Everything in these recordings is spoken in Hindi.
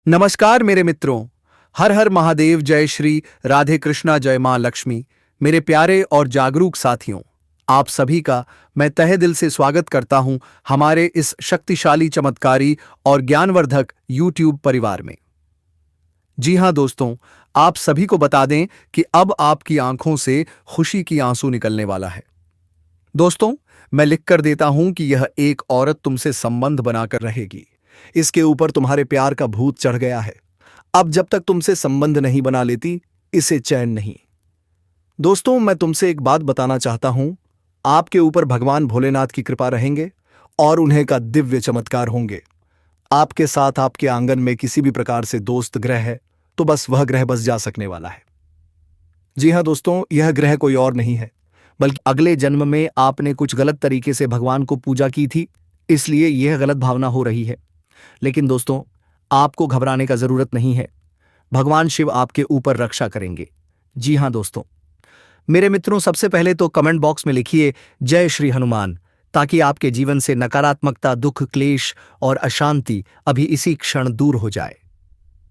नमस्कार मेरे मित्रों। हर हर महादेव। जय श्री राधे कृष्णा। जय मां लक्ष्मी। मेरे प्यारे और जागरूक साथियों, आप सभी का मैं तहे दिल से स्वागत करता हूं हमारे इस शक्तिशाली, चमत्कारी और ज्ञानवर्धक YouTube परिवार में। जी हां दोस्तों, आप सभी को बता दें कि अब आपकी आंखों से खुशी की आंसू निकलने वाला है। दोस्तों, मैं लिख कर देता हूं कि यह एक औरत तुमसे संबंध बनाकर रहेगी। इसके ऊपर तुम्हारे प्यार का भूत चढ़ गया है। अब जब तक तुमसे संबंध नहीं बना लेती, इसे चैन नहीं। दोस्तों, मैं तुमसे एक बात बताना चाहता हूं। आपके ऊपर भगवान भोलेनाथ की कृपा रहेंगे और उन्हें का दिव्य चमत्कार होंगे। आपके साथ आपके आंगन में किसी भी प्रकार से दोस्त ग्रह है तो बस वह ग्रह बस जा सकने वाला है। जी हां दोस्तों, यह ग्रह कोई और नहीं है, बल्कि अगले जन्म में आपने कुछ गलत तरीके से भगवान को पूजा की थी, इसलिए यह गलत भावना हो रही है। लेकिन दोस्तों, आपको घबराने का जरूरत नहीं है। भगवान शिव आपके ऊपर रक्षा करेंगे। जी हां दोस्तों, मेरे मित्रों, सबसे पहले तो कमेंट बॉक्स में लिखिए जय श्री हनुमान, ताकि आपके जीवन से नकारात्मकता, दुख, क्लेश और अशांति अभी इसी क्षण दूर हो जाए।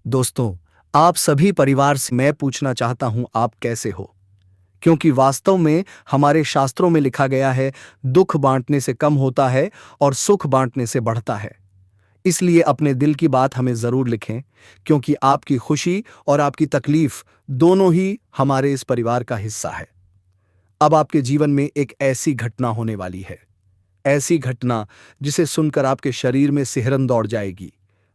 दोस्तों, आप सभी परिवार से मैं पूछना चाहता हूं, आप कैसे हो? क्योंकि वास्तव में हमारे शास्त्रों में लिखा गया है, दुख बांटने से कम होता है और सुख बांटने से बढ़ता है। इसलिए अपने दिल की बात हमें जरूर लिखें, क्योंकि आपकी खुशी और आपकी तकलीफ दोनों ही हमारे इस परिवार का हिस्सा है। अब आपके जीवन में एक ऐसी घटना होने वाली है, ऐसी घटना जिसे सुनकर आपके शरीर में सिहरन दौड़ जाएगी,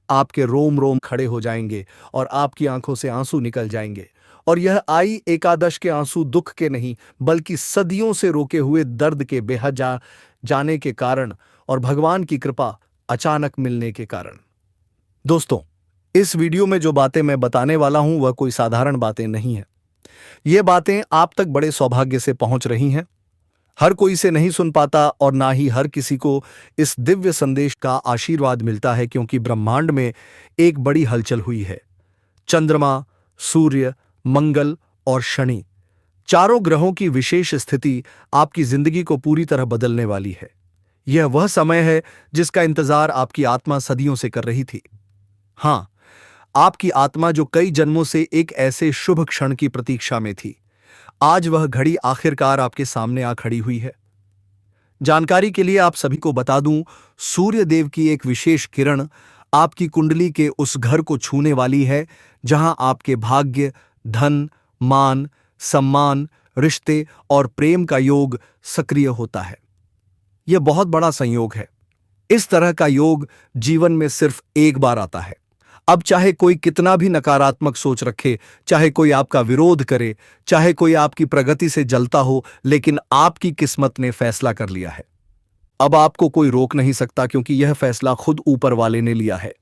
आपके रोम रोम खड़े हो जाएंगे और आपकी आंखों से आंसू निकल जाएंगे। और यह आई एकादश के आंसू दुख के नहीं, बल्कि सदियों से रोके हुए दर्द के बेहद जाने के कारण और भगवान की कृपा अचानक मिलने के कारण। दोस्तों, इस वीडियो में जो बातें मैं बताने वाला हूं वह कोई साधारण बातें नहीं है। ये बातें आप तक बड़े सौभाग्य से पहुंच रही हैं। हर कोई इसे नहीं सुन पाता और ना ही हर किसी को इस दिव्य संदेश का आशीर्वाद मिलता है, क्योंकि ब्रह्मांड में एक बड़ी हलचल हुई है। चंद्रमा, सूर्य, मंगल और शनि, चारों ग्रहों की विशेष स्थिति आपकी जिंदगी को पूरी तरह बदलने वाली है। यह वह समय है जिसका इंतजार आपकी आत्मा सदियों से कर रही थी। हां, आपकी आत्मा जो कई जन्मों से एक ऐसे शुभ क्षण की प्रतीक्षा में थी, आज वह घड़ी आखिरकार आपके सामने आ खड़ी हुई है। जानकारी के लिए आप सभी को बता दूं, सूर्य देव की एक विशेष किरण आपकी कुंडली के उस घर को छूने वाली है जहां आपके भाग्य, धन, मान, सम्मान, रिश्ते और प्रेम का योग सक्रिय होता है। यह बहुत बड़ा संयोग है। इस तरह का योग जीवन में सिर्फ एक बार आता है। अब चाहे कोई कितना भी नकारात्मक सोच रखे, चाहे कोई आपका विरोध करे, चाहे कोई आपकी प्रगति से जलता हो, लेकिन आपकी किस्मत ने फैसला कर लिया है। अब आपको कोई रोक नहीं सकता, क्योंकि यह फैसला खुद ऊपर वाले ने लिया है।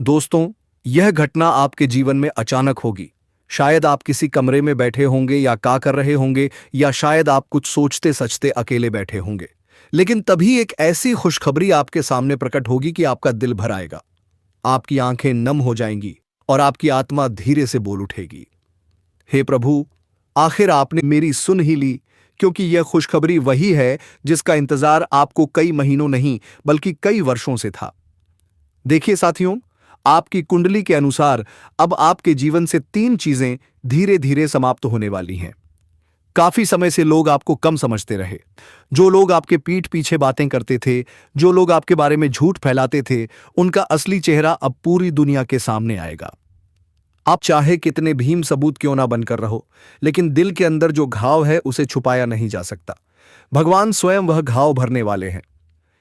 दोस्तों, यह घटना आपके जीवन में अचानक होगी। शायद आप किसी कमरे में बैठे होंगे या का कर रहे होंगे, या शायद आप कुछ सोचते सचते अकेले बैठे होंगे। लेकिन तभी एक ऐसी खुशखबरी आपके सामने प्रकट होगी कि आपका दिल भर आएगा, आपकी आंखें नम हो जाएंगी और आपकी आत्मा धीरे से बोल उठेगी, हे प्रभु, आखिर आपने मेरी सुन ही ली। क्योंकि यह खुशखबरी वही है जिसका इंतजार आपको कई महीनों नहीं बल्कि कई वर्षों से था। देखिए साथियों, आपकी कुंडली के अनुसार अब आपके जीवन से 3 चीजें धीरे धीरे समाप्त होने वाली हैं। काफी समय से लोग आपको कम समझते रहे। जो लोग आपके पीठ पीछे बातें करते थे, जो लोग आपके बारे में झूठ फैलाते थे, उनका असली चेहरा अब पूरी दुनिया के सामने आएगा। आप चाहे कितने भीम सबूत क्यों ना बनकर रहो, लेकिन दिल के अंदर जो घाव है उसे छुपाया नहीं जा सकता। भगवान स्वयं वह घाव भरने वाले हैं।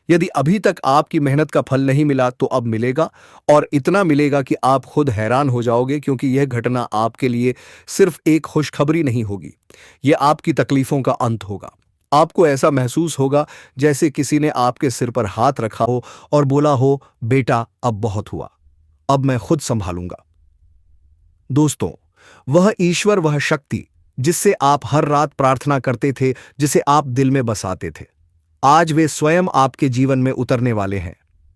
यदि अभी तक आपकी मेहनत का फल नहीं मिला तो अब मिलेगा, और इतना मिलेगा कि आप खुद हैरान हो जाओगे। क्योंकि यह घटना आपके लिए सिर्फ एक खुशखबरी नहीं होगी, यह आपकी तकलीफों का अंत होगा। आपको ऐसा महसूस होगा जैसे किसी ने आपके सिर पर हाथ रखा हो और बोला हो, बेटा अब बहुत हुआ, अब मैं खुद संभालूंगा। दोस्तों, वह ईश्वर, वह शक्ति जिससे आप हर रात प्रार्थना करते थे, जिसे आप दिल में बसाते थे, आज वे स्वयं आपके जीवन में उतरने वाले हैं।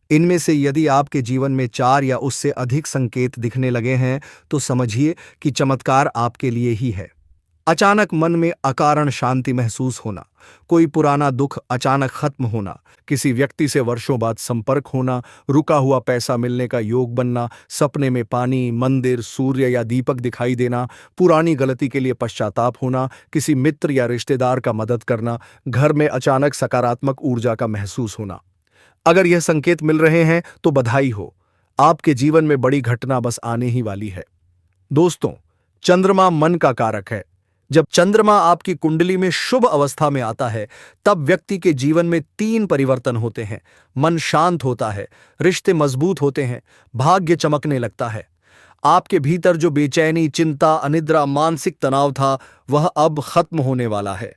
इनमें से यदि आपके जीवन में 4 या उससे अधिक संकेत दिखने लगे हैं तो समझिए कि चमत्कार आपके लिए ही है। अचानक मन में अकारण शांति महसूस होना, कोई पुराना दुख अचानक खत्म होना, किसी व्यक्ति से वर्षों बाद संपर्क होना, रुका हुआ पैसा मिलने का योग बनना, सपने में पानी, मंदिर, सूर्य या दीपक दिखाई देना, पुरानी गलती के लिए पश्चाताप होना, किसी मित्र या रिश्तेदार का मदद करना, घर में अचानक सकारात्मक ऊर्जा का महसूस होना। अगर यह संकेत मिल रहे हैं तो बधाई हो, आपके जीवन में बड़ी घटना बस आने ही वाली है। दोस्तों, चंद्रमा मन का कारक है। जब चंद्रमा आपकी कुंडली में शुभ अवस्था में आता है, तब व्यक्ति के जीवन में 3 परिवर्तन होते हैं। मन शांत होता है, रिश्ते मजबूत होते हैं, भाग्य चमकने लगता है। आपके भीतर जो बेचैनी, चिंता, अनिद्रा, मानसिक तनाव था, वह अब खत्म होने वाला है।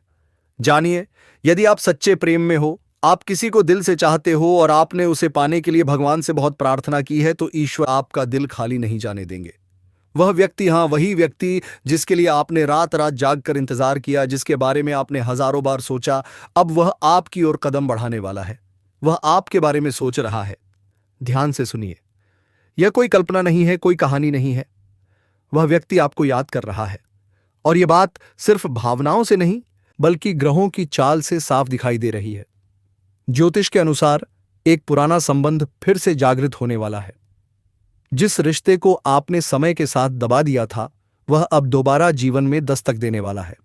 जानिए, यदि आप सच्चे प्रेम में हो, आप किसी को दिल से चाहते हो और आपने उसे पाने के लिए भगवान से बहुत प्रार्थना की है, तो ईश्वर आपका दिल खाली नहीं जाने देंगे। वह व्यक्ति, हाँ वही व्यक्ति जिसके लिए आपने रात रात जाग कर इंतजार किया, जिसके बारे में आपने हजारों बार सोचा, अब वह आपकी ओर कदम बढ़ाने वाला है। वह आपके बारे में सोच रहा है। ध्यान से सुनिए, यह कोई कल्पना नहीं है, कोई कहानी नहीं है। वह व्यक्ति आपको याद कर रहा है, और यह बात सिर्फ भावनाओं से नहीं, बल्कि ग्रहों की चाल से साफ दिखाई दे रही है। ज्योतिष के अनुसार एक पुराना संबंध फिर से जागृत होने वाला है। जिस रिश्ते को आपने समय के साथ दबा दिया था, वह अब दोबारा जीवन में दस्तक देने वाला है।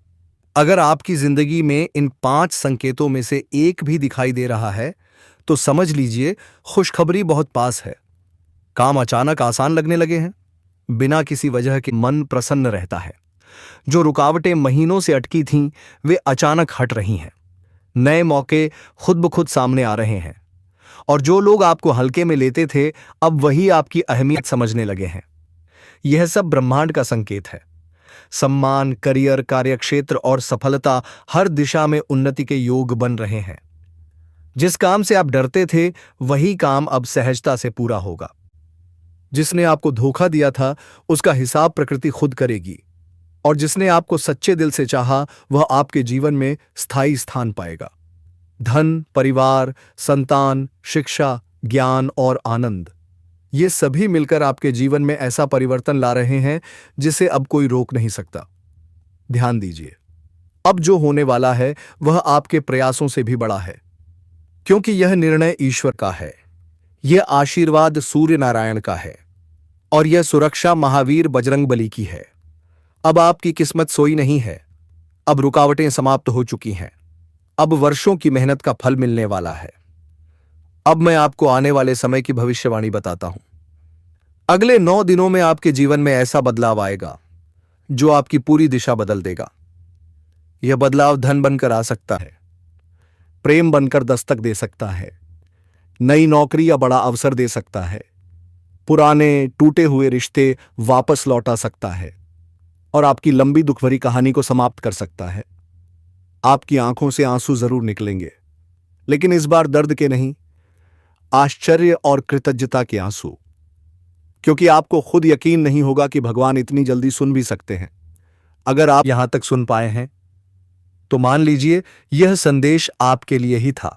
अगर आपकी जिंदगी में इन 5 संकेतों में से एक भी दिखाई दे रहा है, तो समझ लीजिए खुशखबरी बहुत पास है। काम अचानक आसान लगने लगे हैं, बिना किसी वजह के मन प्रसन्न रहता है। जो रुकावटें महीनों से अटकी थीं, वे अचानक हट रही हैं। नए मौके खुद ब खुद सामने आ रहे हैं, और जो लोग आपको हल्के में लेते थे, अब वही आपकी अहमियत समझने लगे हैं। यह सब ब्रह्मांड का संकेत है। सम्मान, करियर, कार्यक्षेत्र और सफलता, हर दिशा में उन्नति के योग बन रहे हैं। जिस काम से आप डरते थे, वही काम अब सहजता से पूरा होगा। जिसने आपको धोखा दिया था, उसका हिसाब प्रकृति खुद करेगी, और जिसने आपको सच्चे दिल से चाहा, वह आपके जीवन में स्थायी स्थान पाएगा। धन, परिवार, संतान, शिक्षा, ज्ञान और आनंद, ये सभी मिलकर आपके जीवन में ऐसा परिवर्तन ला रहे हैं जिसे अब कोई रोक नहीं सकता। ध्यान दीजिए, अब जो होने वाला है वह आपके प्रयासों से भी बड़ा है, क्योंकि यह निर्णय ईश्वर का है, यह आशीर्वाद सूर्य नारायण का है, और यह सुरक्षा महावीर बजरंगबली की है। अब आपकी किस्मत सोई नहीं है, अब रुकावटें समाप्त हो चुकी हैं, अब वर्षों की मेहनत का फल मिलने वाला है। अब मैं आपको आने वाले समय की भविष्यवाणी बताता हूं। अगले 9 दिनों में आपके जीवन में ऐसा बदलाव आएगा जो आपकी पूरी दिशा बदल देगा। यह बदलाव धन बनकर आ सकता है, प्रेम बनकर दस्तक दे सकता है, नई नौकरी या बड़ा अवसर दे सकता है, पुराने टूटे हुए रिश्ते वापस लौटा सकता है, और आपकी लंबी दुखभरी कहानी को समाप्त कर सकता है। आपकी आंखों से आंसू जरूर निकलेंगे, लेकिन इस बार दर्द के नहीं, आश्चर्य और कृतज्ञता के आंसू, क्योंकि आपको खुद यकीन नहीं होगा कि भगवान इतनी जल्दी सुन भी सकते हैं। अगर आप यहां तक सुन पाए हैं, तो मान लीजिए यह संदेश आपके लिए ही था।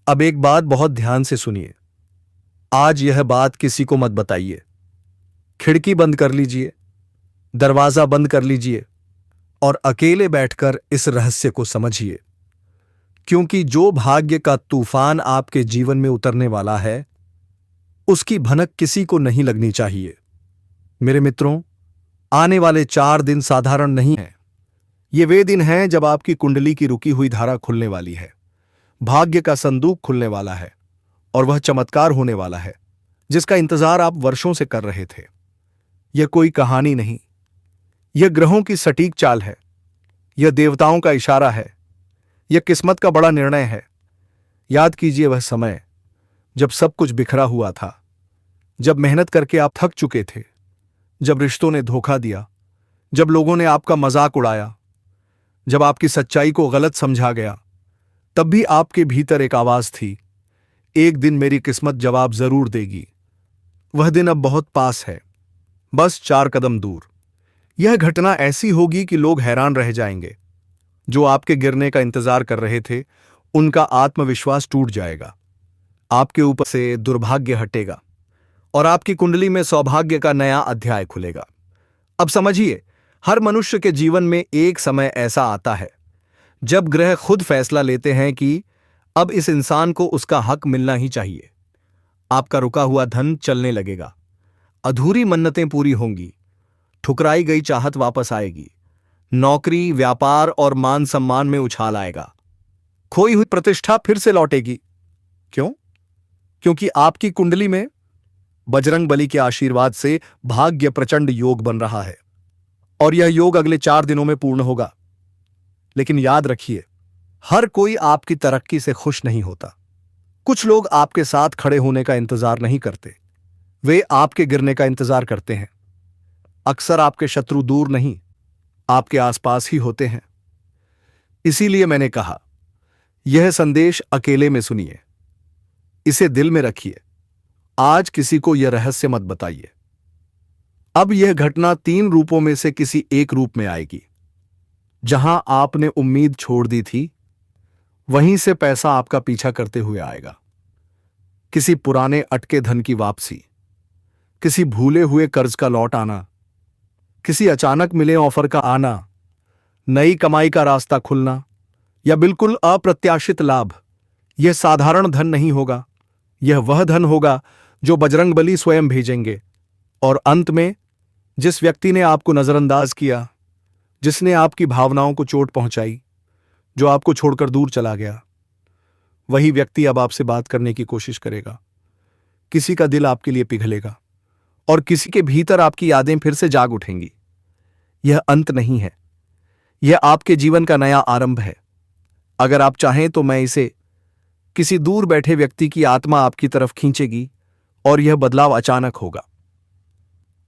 अब एक बात बहुत ध्यान से सुनिए। आज यह बात किसी को मत बताइए। खिड़की बंद कर लीजिए, दरवाजा बंद कर लीजिए, और अकेले बैठकर इस रहस्य को समझिए, क्योंकि जो भाग्य का तूफान आपके जीवन में उतरने वाला है, उसकी भनक किसी को नहीं लगनी चाहिए। मेरे मित्रों, आने वाले 4 दिन साधारण नहीं हैं। ये वे दिन हैं जब आपकी कुंडली की रुकी हुई धारा खुलने वाली है, भाग्य का संदूक खुलने वाला है, और वह चमत्कार होने वाला है जिसका इंतजार आप वर्षों से कर रहे थे। यह कोई कहानी नहीं, यह ग्रहों की सटीक चाल है, यह देवताओं का इशारा है, यह किस्मत का बड़ा निर्णय है। याद कीजिए वह समय जब सब कुछ बिखरा हुआ था, जब मेहनत करके आप थक चुके थे, जब रिश्तों ने धोखा दिया, जब लोगों ने आपका मजाक उड़ाया, जब आपकी सच्चाई को गलत समझा गया। तब भी आपके भीतर एक आवाज थी, एक दिन मेरी किस्मत जवाब जरूर देगी। वह दिन अब बहुत पास है, बस 4 कदम दूर। यह घटना ऐसी होगी कि लोग हैरान रह जाएंगे। जो आपके गिरने का इंतजार कर रहे थे, उनका आत्मविश्वास टूट जाएगा, आपके ऊपर से दुर्भाग्य हटेगा, और आपकी कुंडली में सौभाग्य का नया अध्याय खुलेगा। अब समझिए, हर मनुष्य के जीवन में एक समय ऐसा आता है जब ग्रह खुद फैसला लेते हैं कि अब इस इंसान को उसका हक मिलना ही चाहिए। आपका रुका हुआ धन चलने लगेगा, अधूरी मन्नतें पूरी होंगी, ठुकराई गई चाहत वापस आएगी, नौकरी, व्यापार और मान सम्मान में उछाल आएगा, खोई हुई प्रतिष्ठा फिर से लौटेगी। क्यों? क्योंकि आपकी कुंडली में बजरंग बली के आशीर्वाद से भाग्य प्रचंड योग बन रहा है और यह योग अगले 4 दिनों में पूर्ण होगा। लेकिन याद रखिए, हर कोई आपकी तरक्की से खुश नहीं होता। कुछ लोग आपके साथ खड़े होने का इंतजार नहीं करते, वे आपके गिरने का इंतजार करते हैं। अक्सर आपके शत्रु दूर नहीं, आपके आसपास ही होते हैं। इसीलिए मैंने कहा, यह संदेश अकेले में सुनिए, इसे दिल में रखिए। आज किसी को यह रहस्य मत बताइए। अब यह घटना 3 रूपों में से किसी एक रूप में आएगी। जहां आपने उम्मीद छोड़ दी थी, वहीं से पैसा आपका पीछा करते हुए आएगा। किसी पुराने अटके धन की वापसी, किसी भूले हुए कर्ज का लौट आना, किसी अचानक मिले ऑफर का आना, नई कमाई का रास्ता खुलना या बिल्कुल अप्रत्याशित लाभ। यह साधारण धन नहीं होगा, यह वह धन होगा जो बजरंगबली स्वयं भेजेंगे। और अंत में, जिस व्यक्ति ने आपको नजरअंदाज किया, जिसने आपकी भावनाओं को चोट पहुंचाई, जो आपको छोड़कर दूर चला गया, वही व्यक्ति अब आपसे बात करने की कोशिश करेगा। किसी का दिल आपके लिए पिघलेगा और किसी के भीतर आपकी यादें फिर से जाग उठेंगी। यह अंत नहीं है, यह आपके जीवन का नया आरंभ है। अगर आप चाहें तो मैं इसे किसी दूर बैठे व्यक्ति की आत्मा आपकी तरफ खींचेगी और यह बदलाव अचानक होगा।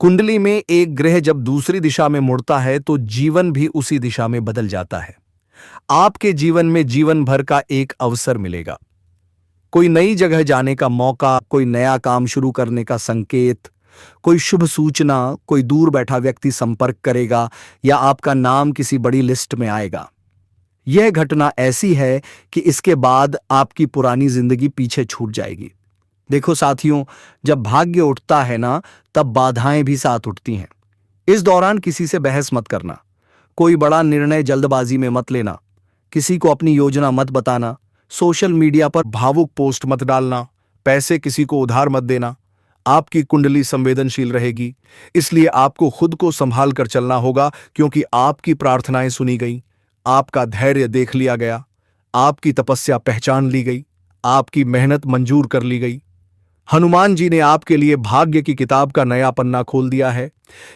कुंडली में एक ग्रह जब दूसरी दिशा में मुड़ता है तो जीवन भी उसी दिशा में बदल जाता है। आपके जीवन में जीवन भर का एक अवसर मिलेगा, कोई नई जगह जाने का मौका, कोई नया काम शुरू करने का संकेत, कोई शुभ सूचना, कोई दूर बैठा व्यक्ति संपर्क करेगा या आपका नाम किसी बड़ी लिस्ट में आएगा। यह घटना ऐसी है कि इसके बाद आपकी पुरानी जिंदगी पीछे छूट जाएगी। देखो साथियों, जब भाग्य उठता है ना, तब बाधाएं भी साथ उठती हैं। इस दौरान किसी से बहस मत करना, कोई बड़ा निर्णय जल्दबाजी में मत लेना, किसी को अपनी योजना मत बताना, सोशल मीडिया पर भावुक पोस्ट मत डालना, पैसे किसी को उधार मत देना। आपकी कुंडली संवेदनशील रहेगी, इसलिए आपको खुद को संभाल कर चलना होगा, क्योंकि आपकी प्रार्थनाएं सुनी गई, आपका धैर्य देख लिया गया, आपकी तपस्या पहचान ली गई, आपकी मेहनत मंजूर कर ली गई। हनुमान जी ने आपके लिए भाग्य की किताब का नया पन्ना खोल दिया है।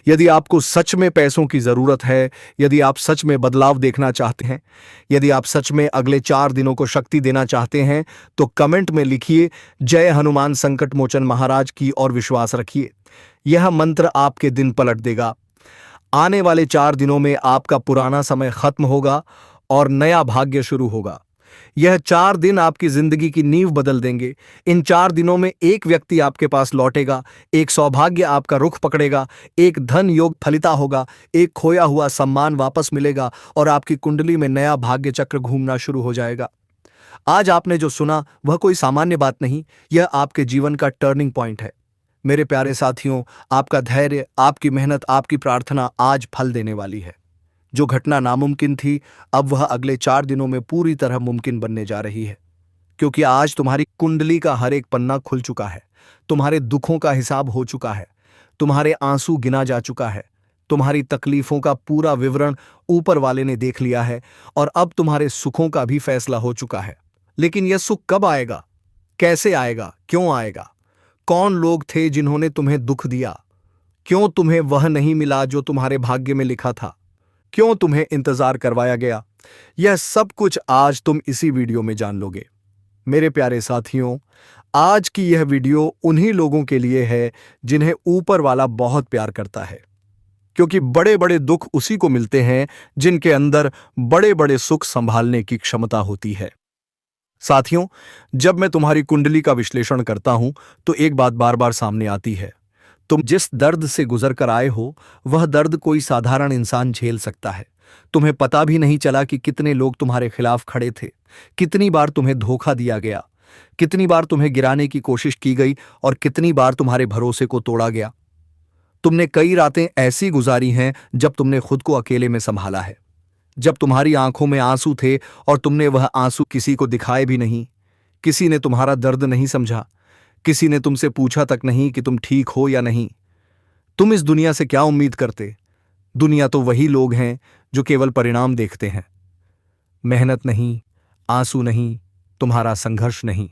यदि आपको सच में पैसों की जरूरत है, यदि आप सच में बदलाव देखना चाहते हैं, यदि आप सच में अगले 4 दिनों को शक्ति देना चाहते हैं, तो कमेंट में लिखिए, जय हनुमान संकट मोचन महाराज की, और विश्वास रखिए, यह मंत्र आपके दिन पलट देगा। आने वाले 4 दिनों में आपका पुराना समय खत्म होगा और नया भाग्य शुरू होगा। यह 4 दिन आपकी जिंदगी की नींव बदल देंगे। इन 4 दिनों में एक व्यक्ति आपके पास लौटेगा, एक सौभाग्य आपका रुख पकड़ेगा, एक धन योग फलिता होगा, एक खोया हुआ सम्मान वापस मिलेगा और आपकी कुंडली में नया भाग्य चक्र घूमना शुरू हो जाएगा। आज आपने जो सुना वह कोई सामान्य बात नहीं, यह आपके जीवन का टर्निंग पॉइंट है। मेरे प्यारे साथियों, आपका धैर्य, आपकी मेहनत, आपकी प्रार्थना आज फल देने वाली है। जो घटना नामुमकिन थी, अब वह अगले 4 दिनों में पूरी तरह मुमकिन बनने जा रही है, क्योंकि आज तुम्हारी कुंडली का हर एक पन्ना खुल चुका है। तुम्हारे दुखों का हिसाब हो चुका है, तुम्हारे आंसू गिना जा चुका है, तुम्हारी तकलीफों का पूरा विवरण ऊपर वाले ने देख लिया है और अब तुम्हारे सुखों का भी फैसला हो चुका है। लेकिन यह सुख कब आएगा, कैसे आएगा, क्यों आएगा? कौन लोग थे जिन्होंने तुम्हें दुख दिया? क्यों तुम्हें वह नहीं मिला जो तुम्हारे भाग्य में लिखा था? क्यों तुम्हें इंतजार करवाया गया? यह सब कुछ आज तुम इसी वीडियो में जान लोगे। मेरे प्यारे साथियों, आज की यह वीडियो उन्हीं लोगों के लिए है जिन्हें ऊपर वाला बहुत प्यार करता है, क्योंकि बड़े बड़े दुख उसी को मिलते हैं जिनके अंदर बड़े बड़े सुख संभालने की क्षमता होती है। साथियों, जब मैं तुम्हारी कुंडली का विश्लेषण करता हूं तो एक बात बार बार सामने आती है। तुम जिस दर्द से गुजर कर आए हो, वह दर्द कोई साधारण इंसान झेल सकता है। तुम्हें पता भी नहीं चला कि कितने लोग तुम्हारे खिलाफ खड़े थे, कितनी बार तुम्हें धोखा दिया गया, कितनी बार तुम्हें गिराने की कोशिश की गई और कितनी बार तुम्हारे भरोसे को तोड़ा गया। तुमने कई रातें ऐसी गुजारी हैं जब तुमने खुद को अकेले में संभाला है, जब तुम्हारी आंखों में आंसू थे और तुमने वह आंसू किसी को दिखाए भी नहीं। किसी ने तुम्हारा दर्द नहीं समझा, किसी ने तुमसे पूछा तक नहीं कि तुम ठीक हो या नहीं। तुम इस दुनिया से क्या उम्मीद करते? दुनिया तो वही लोग हैं जो केवल परिणाम देखते हैं, मेहनत नहीं, आंसू नहीं, तुम्हारा संघर्ष नहीं।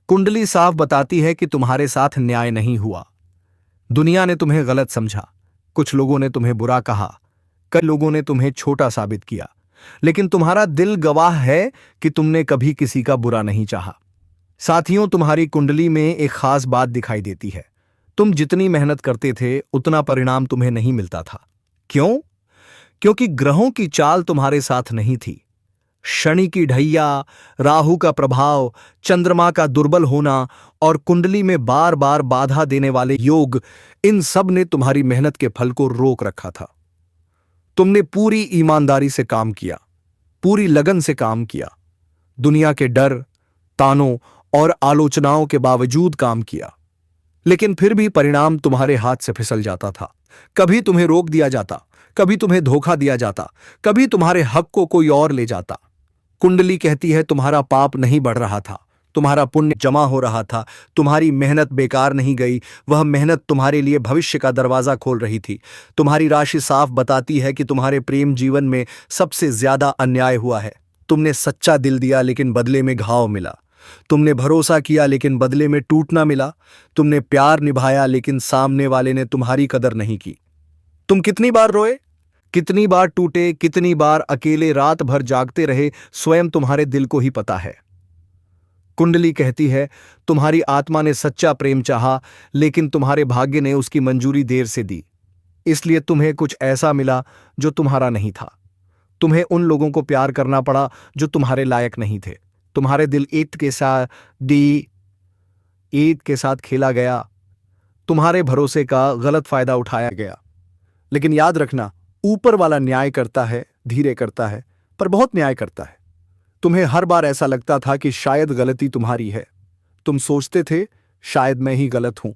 कुंडली साफ बताती है कि तुम्हारे साथ न्याय नहीं हुआ। दुनिया ने तुम्हें गलत समझा, कुछ लोगों ने तुम्हें बुरा कहा, कई लोगों ने तुम्हें छोटा साबित किया, लेकिन तुम्हारा दिल गवाह है कि तुमने कभी किसी का बुरा नहीं चाहा। साथियों, तुम्हारी कुंडली में एक खास बात दिखाई देती है। तुम जितनी मेहनत करते थे उतना परिणाम तुम्हें नहीं मिलता था। क्यों? क्योंकि ग्रहों की चाल तुम्हारे साथ नहीं थी। शनि की ढैया, राहु का प्रभाव, चंद्रमा का दुर्बल होना और कुंडली में बार बार बाधा देने वाले योग, इन सब ने तुम्हारी मेहनत के फल को रोक रखा था। तुमने पूरी ईमानदारी से काम किया, पूरी लगन से काम किया, दुनिया के डर, तानों और आलोचनाओं के बावजूद काम किया, लेकिन फिर भी परिणाम तुम्हारे हाथ से फिसल जाता था। कभी तुम्हें रोक दिया जाता, कभी तुम्हें धोखा दिया जाता, कभी तुम्हारे हक को कोई और ले जाता। कुंडली कहती है तुम्हारा पाप नहीं बढ़ रहा था, तुम्हारा पुण्य जमा हो रहा था, तुम्हारी मेहनत बेकार नहीं गई, वह मेहनत तुम्हारे लिए भविष्य का दरवाजा खोल रही थी। तुम्हारी राशि साफ बताती है कि तुम्हारे प्रेम जीवन में सबसे ज्यादा अन्याय हुआ है। तुमने सच्चा दिल दिया लेकिन बदले में घाव मिला। तुमने भरोसा किया लेकिन बदले में टूटना मिला। तुमने प्यार निभाया लेकिन सामने वाले ने तुम्हारी कदर नहीं की। तुम कितनी बार रोए, कितनी बार टूटे, कितनी बार अकेले रात भर जागते रहे, स्वयं तुम्हारे दिल को ही पता है। कुंडली कहती है तुम्हारी आत्मा ने सच्चा प्रेम चाहा, लेकिन तुम्हारे भाग्य ने उसकी मंजूरी देर से दी। इसलिए तुम्हें कुछ ऐसा मिला जो तुम्हारा नहीं था। तुम्हें उन लोगों को प्यार करना पड़ा जो तुम्हारे लायक नहीं थे। तुम्हारे दिल ईद के साथ खेला गया, तुम्हारे भरोसे का गलत फायदा उठाया गया। लेकिन याद रखना, ऊपर वाला न्याय करता है, धीरे करता है, पर बहुत न्याय करता है। तुम्हें हर बार ऐसा लगता था कि शायद गलती तुम्हारी है। तुम सोचते थे शायद मैं ही गलत हूं,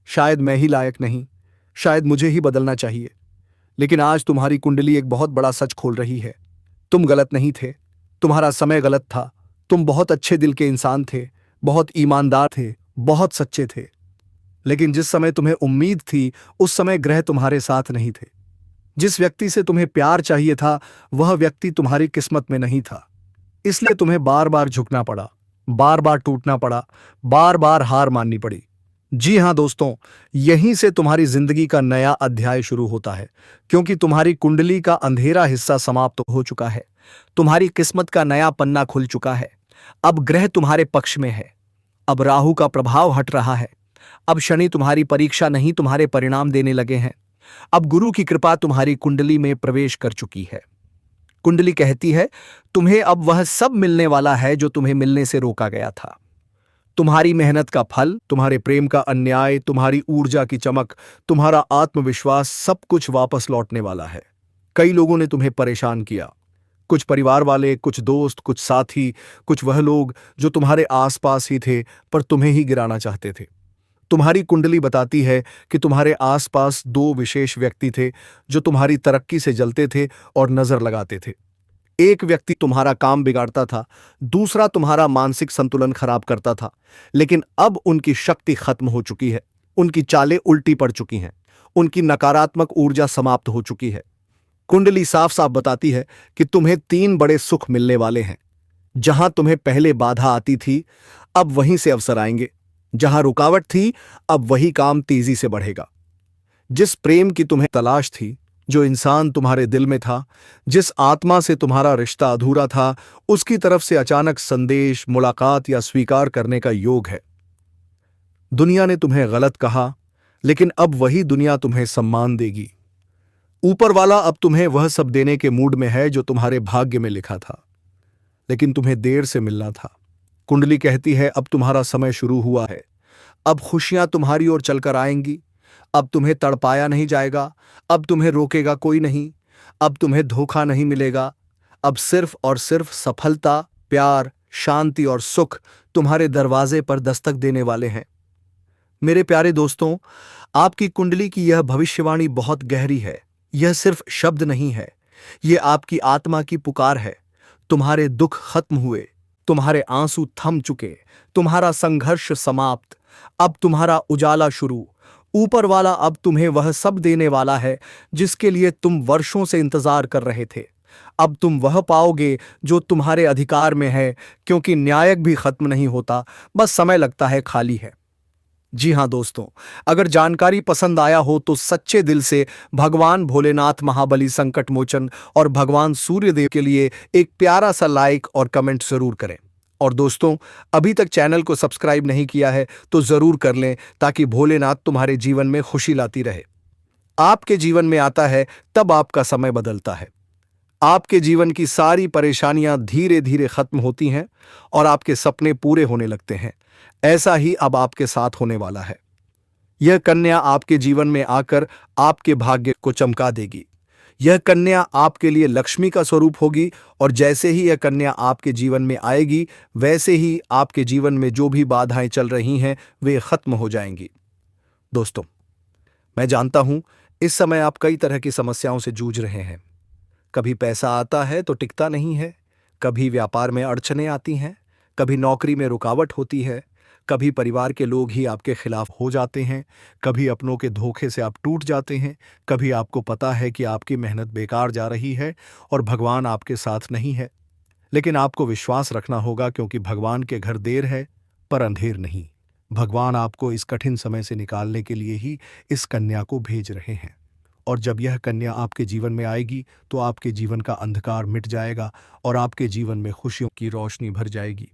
शायद मैं ही लायक नहीं, शायद मुझे ही बदलना चाहिए। लेकिन आज तुम्हारी कुंडली एक बहुत बड़ा सच खोल रही है। तुम गलत नहीं थे, तुम्हारा समय गलत था। तुम बहुत अच्छे दिल के इंसान थे, बहुत ईमानदार थे, बहुत सच्चे थे। लेकिन जिस समय तुम्हें उम्मीद थी उस समय ग्रह तुम्हारे साथ नहीं थे। जिस व्यक्ति से तुम्हें प्यार चाहिए था वह व्यक्ति तुम्हारी किस्मत में नहीं था। इसलिए तुम्हें बार बार झुकना पड़ा, बार बार टूटना पड़ा, बार बार हार माननी पड़ी। जी हां दोस्तों, यहीं से तुम्हारी जिंदगी का नया अध्याय शुरू होता है, क्योंकि तुम्हारी कुंडली का अंधेरा हिस्सा समाप्त हो चुका है। तुम्हारी किस्मत का नया पन्ना खुल चुका है। अब ग्रह तुम्हारे पक्ष में है। अब राहु का प्रभाव हट रहा है। अब शनि तुम्हारी परीक्षा नहीं तुम्हारे परिणाम देने लगे हैं। अब गुरु की कृपा तुम्हारी कुंडली में प्रवेश कर चुकी है। कुंडली कहती है तुम्हें अब वह सब मिलने वाला है जो तुम्हें मिलने से रोका गया था। तुम्हारी मेहनत का फल, तुम्हारे प्रेम का अन्याय, तुम्हारी ऊर्जा की चमक, तुम्हारा आत्मविश्वास, सब कुछ वापस लौटने वाला है। कई लोगों ने तुम्हें परेशान किया, कुछ परिवार वाले, कुछ दोस्त, कुछ साथी, कुछ वह लोग जो तुम्हारे आसपास ही थे पर तुम्हें ही गिराना चाहते थे। तुम्हारी कुंडली बताती है कि तुम्हारे आसपास दो विशेष व्यक्ति थे जो तुम्हारी तरक्की से जलते थे और नजर लगाते थे। एक व्यक्ति तुम्हारा काम बिगाड़ता था, दूसरा तुम्हारा मानसिक संतुलन खराब करता था। लेकिन अब उनकी शक्ति खत्म हो चुकी है, उनकी चालें उल्टी पड़ चुकी हैं, उनकी नकारात्मक ऊर्जा समाप्त हो चुकी है। कुंडली साफ साफ बताती है कि तुम्हें 3 बड़े सुख मिलने वाले हैं। जहां तुम्हें पहले बाधा आती थी, अब वहीं से अवसर आएंगे। जहां रुकावट थी, अब वही काम तेजी से बढ़ेगा। जिस प्रेम की तुम्हें तलाश थी, जो इंसान तुम्हारे दिल में था, जिस आत्मा से तुम्हारा रिश्ता अधूरा था, उसकी तरफ से अचानक संदेश, मुलाकात या स्वीकार करने का योग है। दुनिया ने तुम्हें गलत कहा, लेकिन अब वही दुनिया तुम्हें सम्मान देगी। ऊपर वाला अब तुम्हें वह सब देने के मूड में है जो तुम्हारे भाग्य में लिखा था, लेकिन तुम्हें देर से मिलना था। कुंडली कहती है अब तुम्हारा समय शुरू हुआ है। अब खुशियां तुम्हारी ओर चलकर आएंगी। अब तुम्हें तड़पाया नहीं जाएगा, अब तुम्हें रोकेगा कोई नहीं, अब तुम्हें धोखा नहीं मिलेगा। अब सिर्फ और सिर्फ सफलता, प्यार, शांति और सुख तुम्हारे दरवाजे पर दस्तक देने वाले हैं। मेरे प्यारे दोस्तों, आपकी कुंडली की यह भविष्यवाणी बहुत गहरी है। यह सिर्फ शब्द नहीं है, यह आपकी आत्मा की पुकार है। तुम्हारे दुख खत्म हुए, तुम्हारे आंसू थम चुके, तुम्हारा संघर्ष समाप्त, अब तुम्हारा उजाला शुरू। ऊपर वाला अब तुम्हें वह सब देने वाला है जिसके लिए तुम वर्षों से इंतजार कर रहे थे। अब तुम वह पाओगे जो तुम्हारे अधिकार में है, क्योंकि न्याय भी खत्म नहीं होता, बस समय लगता है, खाली है। जी हाँ दोस्तों, अगर जानकारी पसंद आया हो तो सच्चे दिल से भगवान भोलेनाथ, महाबली, संकट मोचन और भगवान सूर्यदेव के लिए एक प्यारा सा लाइक और कमेंट जरूर करें। और दोस्तों, अभी तक चैनल को सब्सक्राइब नहीं किया है तो जरूर कर लें, ताकि भोलेनाथ तुम्हारे जीवन में खुशी लाती रहे। आपके जीवन में आता है तब आपका समय बदलता है। आपके जीवन की सारी परेशानियां धीरे धीरे खत्म होती हैं और आपके सपने पूरे होने लगते हैं। ऐसा ही अब आपके साथ होने वाला है। यह कन्या आपके जीवन में आकर आपके भाग्य को चमका देगी। यह कन्या आपके लिए लक्ष्मी का स्वरूप होगी, और जैसे ही यह कन्या आपके जीवन में आएगी, वैसे ही आपके जीवन में जो भी बाधाएं चल रही हैं वे खत्म हो जाएंगी। दोस्तों, मैं जानता हूं इस समय आप कई तरह की समस्याओं से जूझ रहे हैं। कभी पैसा आता है तो टिकता नहीं है, कभी व्यापार में अड़चनें आती हैं, कभी नौकरी में रुकावट होती है, कभी परिवार के लोग ही आपके खिलाफ हो जाते हैं, कभी अपनों के धोखे से आप टूट जाते हैं, कभी आपको पता है कि आपकी मेहनत बेकार जा रही है और भगवान आपके साथ नहीं है। लेकिन आपको विश्वास रखना होगा, क्योंकि भगवान के घर देर है पर अंधेर नहीं। भगवान आपको इस कठिन समय से निकालने के लिए ही इस कन्या को भेज रहे हैं। और जब यह कन्या आपके जीवन में आएगी तो आपके जीवन का अंधकार मिट जाएगा और आपके जीवन में खुशियों की रोशनी भर जाएगी।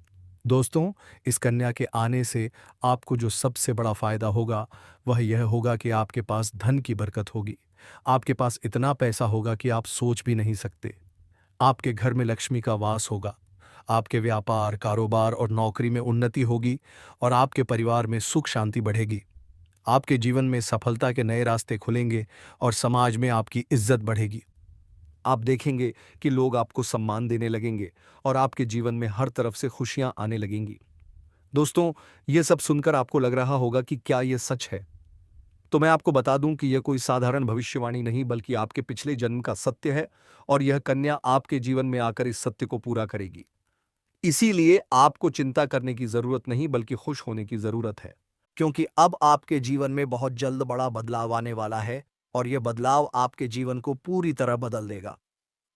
दोस्तों, इस कन्या के आने से आपको जो सबसे बड़ा फायदा होगा वह यह होगा कि आपके पास धन की बरकत होगी। आपके पास इतना पैसा होगा कि आप सोच भी नहीं सकते। आपके घर में लक्ष्मी का वास होगा। आपके व्यापार, कारोबार और नौकरी में उन्नति होगी और आपके परिवार में सुख शांति बढ़ेगी। आपके जीवन में सफलता के नए रास्ते खुलेंगे और समाज में आपकी इज्जत बढ़ेगी। आप देखेंगे कि लोग आपको सम्मान देने लगेंगे और आपके जीवन में हर तरफ से खुशियां आने लगेंगी। दोस्तों, ये सब सुनकर आपको लग रहा होगा कि क्या यह सच है? तो मैं आपको बता दूं कि यह कोई साधारण भविष्यवाणी नहीं, बल्कि आपके पिछले जन्म का सत्य है, और यह कन्या आपके जीवन में आकर इस सत्य को पूरा करेगी। इसीलिए आपको चिंता करने की जरूरत नहीं, बल्कि खुश होने की जरूरत है, क्योंकि अब आपके जीवन में बहुत जल्द बड़ा बदलाव आने वाला है और यह बदलाव आपके जीवन को पूरी तरह बदल देगा।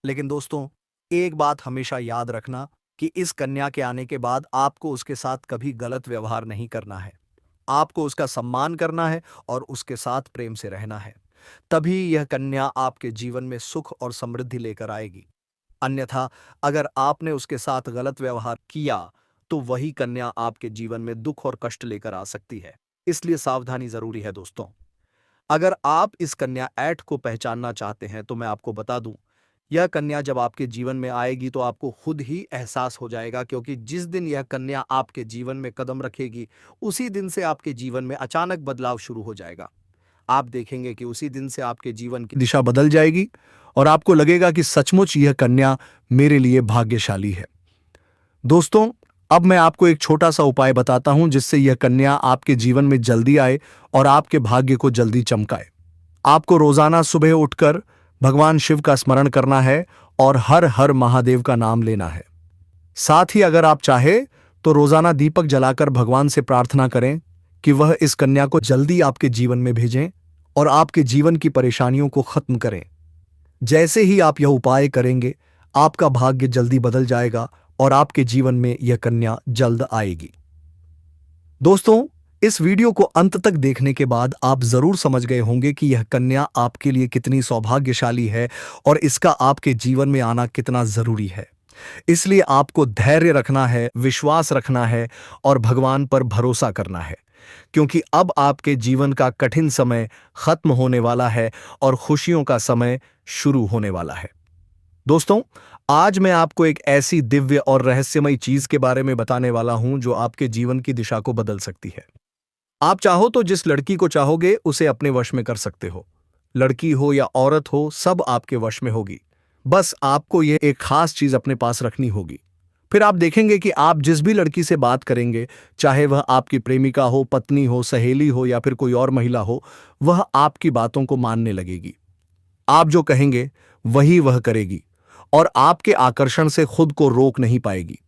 लेकिन दोस्तों, एक बात हमेशा याद रखना कि इस कन्या के आने के बाद आपको उसके साथ कभी गलत व्यवहार नहीं करना है। आपको उसका सम्मान करना है और उसके साथ प्रेम से रहना है। तभी यह कन्या आपके जीवन में सुख और समृद्धि लेकर आएगी। अन्यथा अगर आपने उसके साथ गलत व्यवहार किया तो वही कन्या आपके जीवन में दुख और कष्ट लेकर आ सकती है। इसलिए सावधानी जरूरी है दोस्तों। अगर आप इस कन्या ऐट को पहचानना चाहते हैं तो मैं आपको बता दूं, यह कन्या जब आपके जीवन में आएगी तो आपको खुद ही एहसास हो जाएगा, क्योंकि जिस दिन यह कन्या आपके जीवन में कदम रखेगी उसी दिन से आपके जीवन में अचानक बदलाव शुरू हो जाएगा। आप देखेंगे कि उसी दिन से आपके जीवन की दिशा बदल जाएगी और आपको लगेगा कि सचमुच यह कन्या मेरे लिए भाग्यशाली है। दोस्तों, अब मैं आपको एक छोटा सा उपाय बताता हूं जिससे यह कन्या आपके जीवन में जल्दी आए और आपके भाग्य को जल्दी चमकाए। आपको रोजाना सुबह उठकर भगवान शिव का स्मरण करना है और हर हर महादेव का नाम लेना है। साथ ही अगर आप चाहे तो रोजाना दीपक जलाकर भगवान से प्रार्थना करें कि वह इस कन्या को जल्दी आपके जीवन में भेजें और आपके जीवन की परेशानियों को खत्म करें। जैसे ही आप यह उपाय करेंगे, आपका भाग्य जल्दी बदल जाएगा और आपके जीवन में यह कन्या जल्द आएगी। दोस्तों, इस वीडियो को अंत तक देखने के बाद आप जरूर समझ गए होंगे कि यह कन्या आपके लिए कितनी सौभाग्यशाली है और इसका आपके जीवन में आना कितना जरूरी है। इसलिए आपको धैर्य रखना है, विश्वास रखना है और भगवान पर भरोसा करना है, क्योंकि अब आपके जीवन का कठिन समय खत्म होने वाला है और खुशियों का समय शुरू होने वाला है। दोस्तों, आज मैं आपको एक ऐसी दिव्य और रहस्यमयी चीज के बारे में बताने वाला हूं जो आपके जीवन की दिशा को बदल सकती है। आप चाहो तो जिस लड़की को चाहोगे उसे अपने वश में कर सकते हो। लड़की हो या औरत हो, सब आपके वश में होगी। बस आपको यह एक खास चीज अपने पास रखनी होगी। फिर आप देखेंगे कि आप जिस भी लड़की से बात करेंगे, चाहे वह आपकी प्रेमिका हो, पत्नी हो, सहेली हो या फिर कोई और महिला हो, वह आपकी बातों को मानने लगेगी। आप जो कहेंगे वही वह करेगी और आपके आकर्षण से खुद को रोक नहीं पाएगी।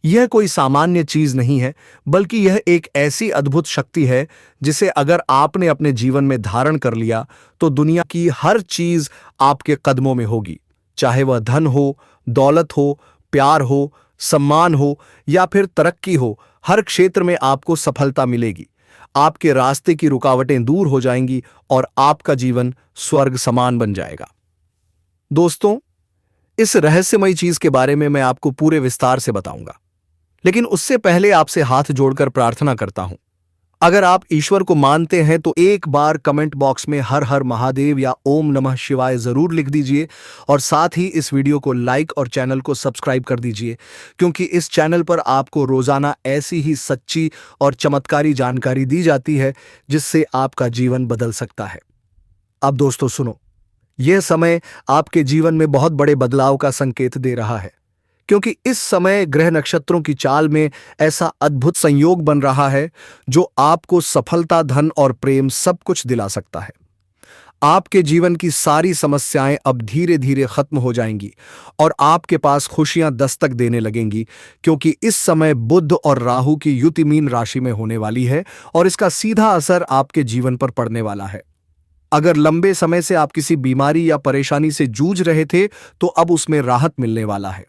यह कोई सामान्य चीज नहीं है, बल्कि यह एक ऐसी अद्भुत शक्ति है जिसे अगर आपने अपने जीवन में धारण कर लिया तो दुनिया की हर चीज आपके कदमों में होगी। चाहे वह धन हो, दौलत हो, प्यार हो, सम्मान हो या फिर तरक्की हो, हर क्षेत्र में आपको सफलता मिलेगी। आपके रास्ते की रुकावटें दूर हो जाएंगी और आपका जीवन स्वर्ग समान बन जाएगा। दोस्तों, इस रहस्यमयी चीज के बारे में मैं आपको पूरे विस्तार से बताऊंगा, लेकिन उससे पहले आपसे हाथ जोड़कर प्रार्थना करता हूं। अगर आप ईश्वर को मानते हैं तो एक बार कमेंट बॉक्स में हर हर महादेव या ओम नमः शिवाय जरूर लिख दीजिए और साथ ही इस वीडियो को लाइक और चैनल को सब्सक्राइब कर दीजिए, क्योंकि इस चैनल पर आपको रोजाना ऐसी ही सच्ची और चमत्कारी जानकारी दी जाती है जिससे आपका जीवन बदल सकता है। अब दोस्तों सुनो, यह समय आपके जीवन में बहुत बड़े बदलाव का संकेत दे रहा है, क्योंकि इस समय ग्रह नक्षत्रों की चाल में ऐसा अद्भुत संयोग बन रहा है जो आपको सफलता, धन और प्रेम सब कुछ दिला सकता है। आपके जीवन की सारी समस्याएं अब धीरे धीरे खत्म हो जाएंगी और आपके पास खुशियां दस्तक देने लगेंगी, क्योंकि इस समय बुध और राहु की युति मीन राशि में होने वाली है और इसका सीधा असर आपके जीवन पर पड़ने वाला है। अगर लंबे समय से आप किसी बीमारी या परेशानी से जूझ रहे थे तो अब उसमें राहत मिलने वाला है।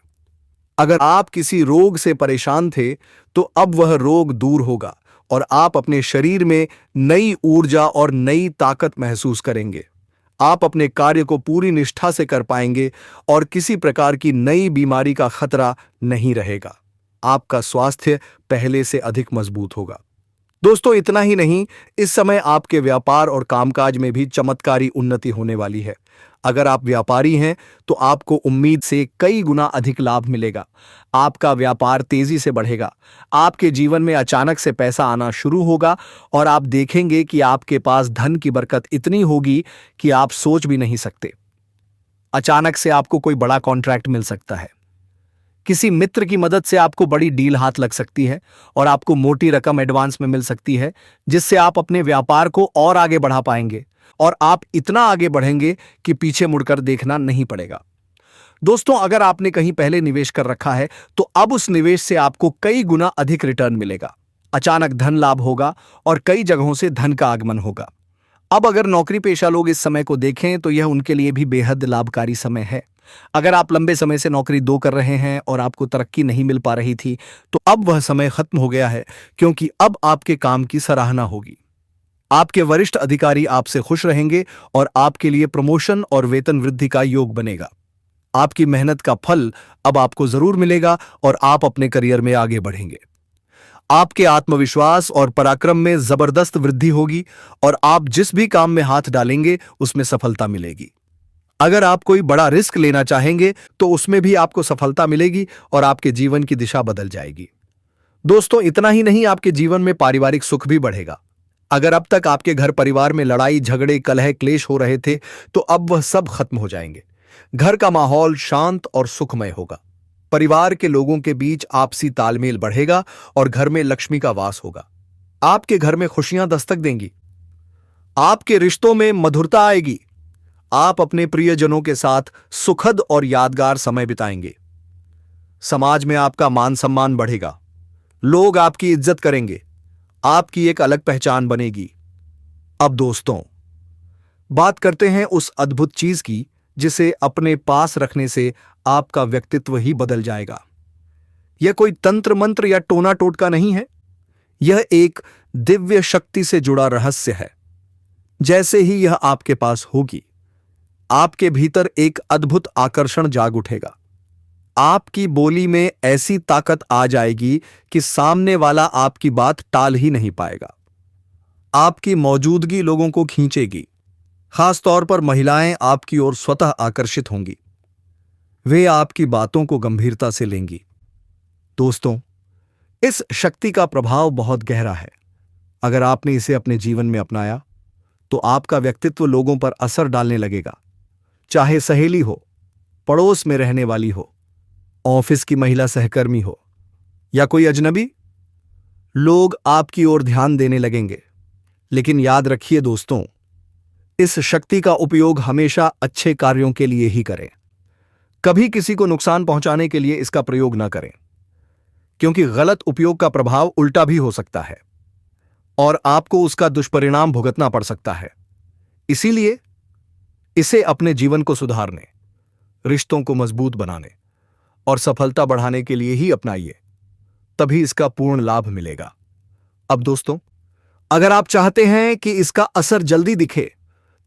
अगर आप किसी रोग से परेशान थे तो अब वह रोग दूर होगा और आप अपने शरीर में नई ऊर्जा और नई ताकत महसूस करेंगे। आप अपने कार्य को पूरी निष्ठा से कर पाएंगे और किसी प्रकार की नई बीमारी का खतरा नहीं रहेगा। आपका स्वास्थ्य पहले से अधिक मजबूत होगा। दोस्तों, इतना ही नहीं, इस समय आपके व्यापार और कामकाज में भी चमत्कारी उन्नति होने वाली है। अगर आप व्यापारी हैं तो आपको उम्मीद से कई गुना अधिक लाभ मिलेगा। आपका व्यापार तेजी से बढ़ेगा। आपके जीवन में अचानक से पैसा आना शुरू होगा और आप देखेंगे कि आपके पास धन की बरकत इतनी होगी कि आप सोच भी नहीं सकते। अचानक से आपको कोई बड़ा कॉन्ट्रैक्ट मिल सकता है। किसी मित्र की मदद से आपको बड़ी डील हाथ लग सकती है और आपको मोटी रकम एडवांस में मिल सकती है, जिससे आप अपने व्यापार को और आगे बढ़ा पाएंगे और आप इतना आगे बढ़ेंगे कि पीछे मुड़कर देखना नहीं पड़ेगा। दोस्तों, अगर आपने कहीं पहले निवेश कर रखा है तो अब उस निवेश से आपको कई गुना अधिक रिटर्न मिलेगा। अचानक धन लाभ होगा और कई जगहों से धन का आगमन होगा। अब अगर नौकरी पेशा लोग इस समय को देखें तो यह उनके लिए भी बेहद लाभकारी समय है। अगर आप लंबे समय से नौकरी दो कर रहे हैं और आपको तरक्की नहीं मिल पा रही थी तो अब वह समय खत्म हो गया है, क्योंकि अब आपके काम की सराहना होगी। आपके वरिष्ठ अधिकारी आपसे खुश रहेंगे और आपके लिए प्रमोशन और वेतन वृद्धि का योग बनेगा। आपकी मेहनत का फल अब आपको जरूर मिलेगा और आप अपने करियर में आगे बढ़ेंगे। आपके आत्मविश्वास और पराक्रम में जबरदस्त वृद्धि होगी और आप जिस भी काम में हाथ डालेंगे उसमें सफलता मिलेगी। अगर आप कोई बड़ा रिस्क लेना चाहेंगे तो उसमें भी आपको सफलता मिलेगी और आपके जीवन की दिशा बदल जाएगी। दोस्तों, इतना ही नहीं, आपके जीवन में पारिवारिक सुख भी बढ़ेगा। अगर अब तक आपके घर परिवार में लड़ाई झगड़े कलह क्लेश हो रहे थे तो अब वह सब खत्म हो जाएंगे। घर का माहौल शांत और सुखमय होगा। परिवार के लोगों के बीच आपसी तालमेल बढ़ेगा और घर में लक्ष्मी का वास होगा। आपके घर में खुशियां दस्तक देंगी। आपके रिश्तों में मधुरता आएगी। आप अपने प्रियजनों के साथ सुखद और यादगार समय बिताएंगे। समाज में आपका मान सम्मान बढ़ेगा। लोग आपकी इज्जत करेंगे। आपकी एक अलग पहचान बनेगी। अब दोस्तों, बात करते हैं उस अद्भुत चीज की जिसे अपने पास रखने से आपका व्यक्तित्व ही बदल जाएगा। यह कोई तंत्र मंत्र या टोना टोटका नहीं है। यह एक दिव्य शक्ति से जुड़ा रहस्य है। जैसे ही यह आपके पास होगी, आपके भीतर एक अद्भुत आकर्षण जाग उठेगा। आपकी बोली में ऐसी ताकत आ जाएगी कि सामने वाला आपकी बात टाल ही नहीं पाएगा। आपकी मौजूदगी लोगों को खींचेगी। खास तौर पर महिलाएं आपकी ओर स्वतः आकर्षित होंगी। वे आपकी बातों को गंभीरता से लेंगी। दोस्तों, इस शक्ति का प्रभाव बहुत गहरा है। अगर आपने इसे अपने जीवन में अपनाया तो आपका व्यक्तित्व लोगों पर असर डालने लगेगा। चाहे सहेली हो, पड़ोस में रहने वाली हो ऑफिस की महिला सहकर्मी हो या कोई अजनबी, लोग आपकी ओर ध्यान देने लगेंगे। लेकिन याद रखिए दोस्तों, इस शक्ति का उपयोग हमेशा अच्छे कार्यों के लिए ही करें। कभी किसी को नुकसान पहुंचाने के लिए इसका प्रयोग न करें, क्योंकि गलत उपयोग का प्रभाव उल्टा भी हो सकता है और आपको उसका दुष्परिणाम भुगतना पड़ सकता है। इसीलिए इसे अपने जीवन को सुधारने, रिश्तों को मजबूत बनाने और सफलता बढ़ाने के लिए ही अपनाइए, तभी इसका पूर्ण लाभ मिलेगा। अब दोस्तों, अगर आप चाहते हैं कि इसका असर जल्दी दिखे,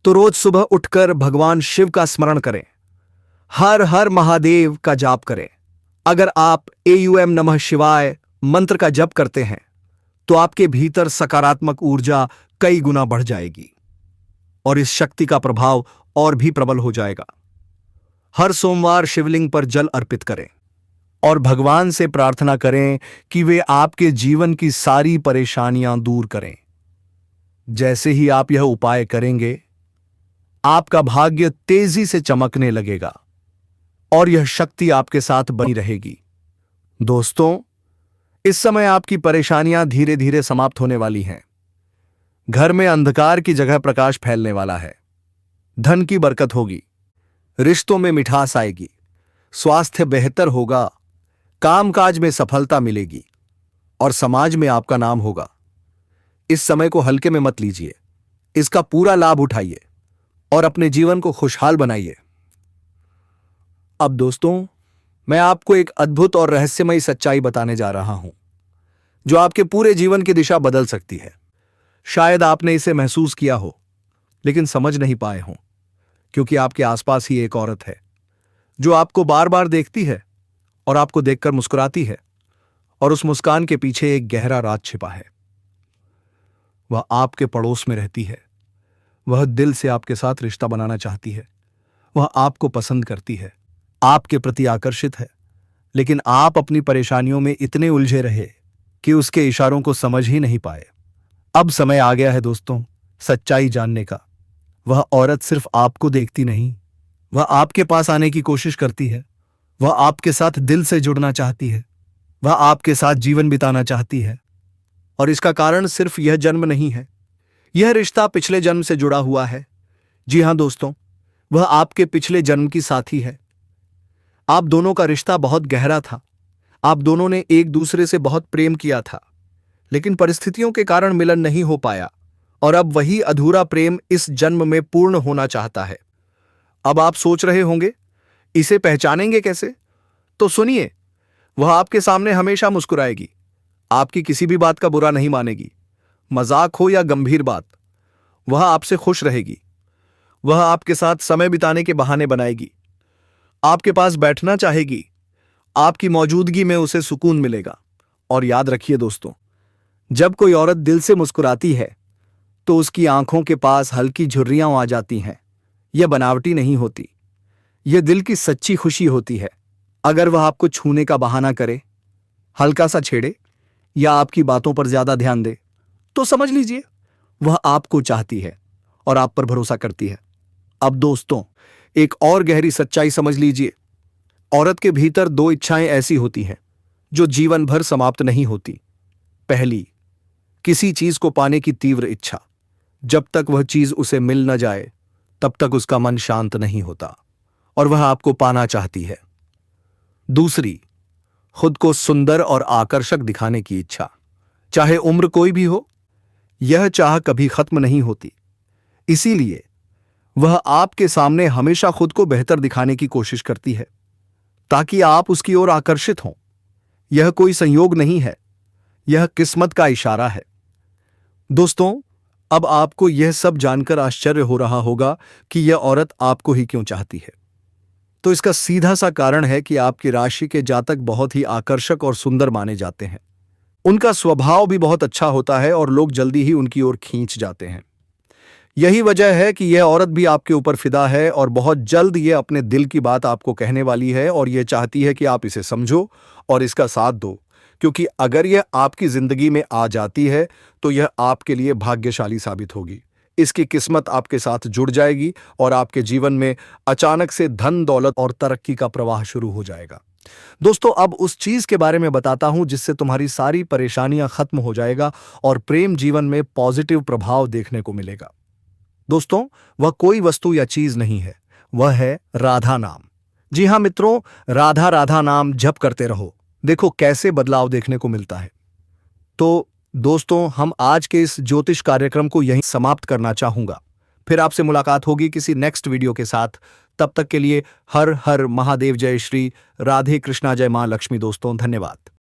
तो रोज सुबह उठकर भगवान शिव का स्मरण करें, हर हर महादेव का जाप करें। अगर आप AUM नमः शिवाय मंत्र का जप करते हैं, तो आपके भीतर सकारात्मक ऊर्जा कई गुना बढ़ जाएगी और इस शक्ति का प्रभाव और भी प्रबल हो जाएगा। हर सोमवार शिवलिंग पर जल अर्पित करें और भगवान से प्रार्थना करें कि वे आपके जीवन की सारी परेशानियां दूर करें। जैसे ही आप यह उपाय करेंगे, आपका भाग्य तेजी से चमकने लगेगा और यह शक्ति आपके साथ बनी रहेगी। दोस्तों, इस समय आपकी परेशानियां धीरे धीरे समाप्त होने वाली हैं। घर में अंधकार की जगह प्रकाश फैलने वाला है। धन की बरकत होगी, रिश्तों में मिठास आएगी, स्वास्थ्य बेहतर होगा, कामकाज में सफलता मिलेगी और समाज में आपका नाम होगा। इस समय को हल्के में मत लीजिए, इसका पूरा लाभ उठाइए और अपने जीवन को खुशहाल बनाइए। अब दोस्तों, मैं आपको एक अद्भुत और रहस्यमयी सच्चाई बताने जा रहा हूं, जो आपके पूरे जीवन की दिशा बदल सकती है। शायद आपने इसे महसूस किया हो, लेकिन समझ नहीं पाए हों, क्योंकि आपके आसपास ही एक औरत है जो आपको बार बार देखती है और आपको देखकर मुस्कुराती है, और उस मुस्कान के पीछे एक गहरा राज छिपा है। वह आपके पड़ोस में रहती है, वह दिल से आपके साथ रिश्ता बनाना चाहती है, वह आपको पसंद करती है, आपके प्रति आकर्षित है, लेकिन आप अपनी परेशानियों में इतने उलझे रहे कि उसके इशारों को समझ ही नहीं पाए। अब समय आ गया है दोस्तों, सच्चाई जानने का। वह औरत सिर्फ आपको देखती नहीं, वह आपके पास आने की कोशिश करती है, वह आपके साथ दिल से जुड़ना चाहती है, वह आपके साथ जीवन बिताना चाहती है। और इसका कारण सिर्फ यह जन्म नहीं है, यह रिश्ता पिछले जन्म से जुड़ा हुआ है। जी हां दोस्तों, वह आपके पिछले जन्म की साथी है। आप दोनों का रिश्ता बहुत गहरा था, आप दोनों ने एक दूसरे से बहुत प्रेम किया था, लेकिन परिस्थितियों के कारण मिलन नहीं हो पाया और अब वही अधूरा प्रेम इस जन्म में पूर्ण होना चाहता है। अब आप सोच रहे होंगे, इसे पहचानेंगे कैसे? तो सुनिए, वह आपके सामने हमेशा मुस्कुराएगी, आपकी किसी भी बात का बुरा नहीं मानेगी, मजाक हो या गंभीर बात, वह आपसे खुश रहेगी। वह आपके साथ समय बिताने के बहाने बनाएगी, आपके पास बैठना चाहेगी, आपकी मौजूदगी में उसे सुकून मिलेगा। और याद रखिए दोस्तों, जब कोई औरत दिल से मुस्कुराती है, तो उसकी आंखों के पास हल्की झुर्रियां आ जाती हैं। यह बनावटी नहीं होती, यह दिल की सच्ची खुशी होती है। अगर वह आपको छूने का बहाना करे, हल्का सा छेड़े या आपकी बातों पर ज्यादा ध्यान दे, तो समझ लीजिए वह आपको चाहती है और आप पर भरोसा करती है। अब दोस्तों, एक और गहरी सच्चाई समझ लीजिए। औरत के भीतर दो इच्छाएं ऐसी होती हैं जो जीवन भर समाप्त नहीं होती। पहली, किसी चीज को पाने की तीव्र इच्छा, जब तक वह चीज उसे मिल न जाए तब तक उसका मन शांत नहीं होता और वह आपको पाना चाहती है। दूसरी, खुद को सुंदर और आकर्षक दिखाने की इच्छा, चाहे उम्र कोई भी हो, यह चाह कभी खत्म नहीं होती। इसीलिए वह आपके सामने हमेशा खुद को बेहतर दिखाने की कोशिश करती है, ताकि आप उसकी ओर आकर्षित हों। यह कोई संयोग नहीं है, यह किस्मत का इशारा है। दोस्तों, अब आपको यह सब जानकर आश्चर्य हो रहा होगा कि यह औरत आपको ही क्यों चाहती है। तो इसका सीधा सा कारण है कि आपकी राशि के जातक बहुत ही आकर्षक और सुंदर माने जाते हैं। उनका स्वभाव भी बहुत अच्छा होता है और लोग जल्दी ही उनकी ओर खींच जाते हैं। यही वजह है कि यह औरत भी आपके ऊपर फिदा है और बहुत जल्द यह अपने दिल की बात आपको कहने वाली है और यह चाहती है कि आप इसे समझो और इसका साथ दो, क्योंकि अगर यह आपकी जिंदगी में आ जाती है तो यह आपके लिए भाग्यशाली साबित होगी। इसकी किस्मत आपके साथ जुड़ जाएगी और आपके जीवन में अचानक से धन, दौलत और तरक्की का प्रवाह शुरू हो जाएगा। दोस्तों, अब उस चीज के बारे में बताता हूं जिससे तुम्हारी सारी परेशानियां खत्म हो जाएगा और प्रेम जीवन में पॉजिटिव प्रभाव देखने को मिलेगा। दोस्तों, वह कोई वस्तु या चीज नहीं है, वह है राधा नाम। जी हां मित्रों, राधा राधा नाम जप करते रहो, देखो कैसे बदलाव देखने को मिलता है। तो दोस्तों, हम आज के इस ज्योतिष कार्यक्रम को यहीं समाप्त करना चाहूंगा। फिर आपसे मुलाकात होगी किसी नेक्स्ट वीडियो के साथ। तब तक के लिए हर हर महादेव, जय श्री राधे कृष्णा, जय मां लक्ष्मी। दोस्तों, धन्यवाद।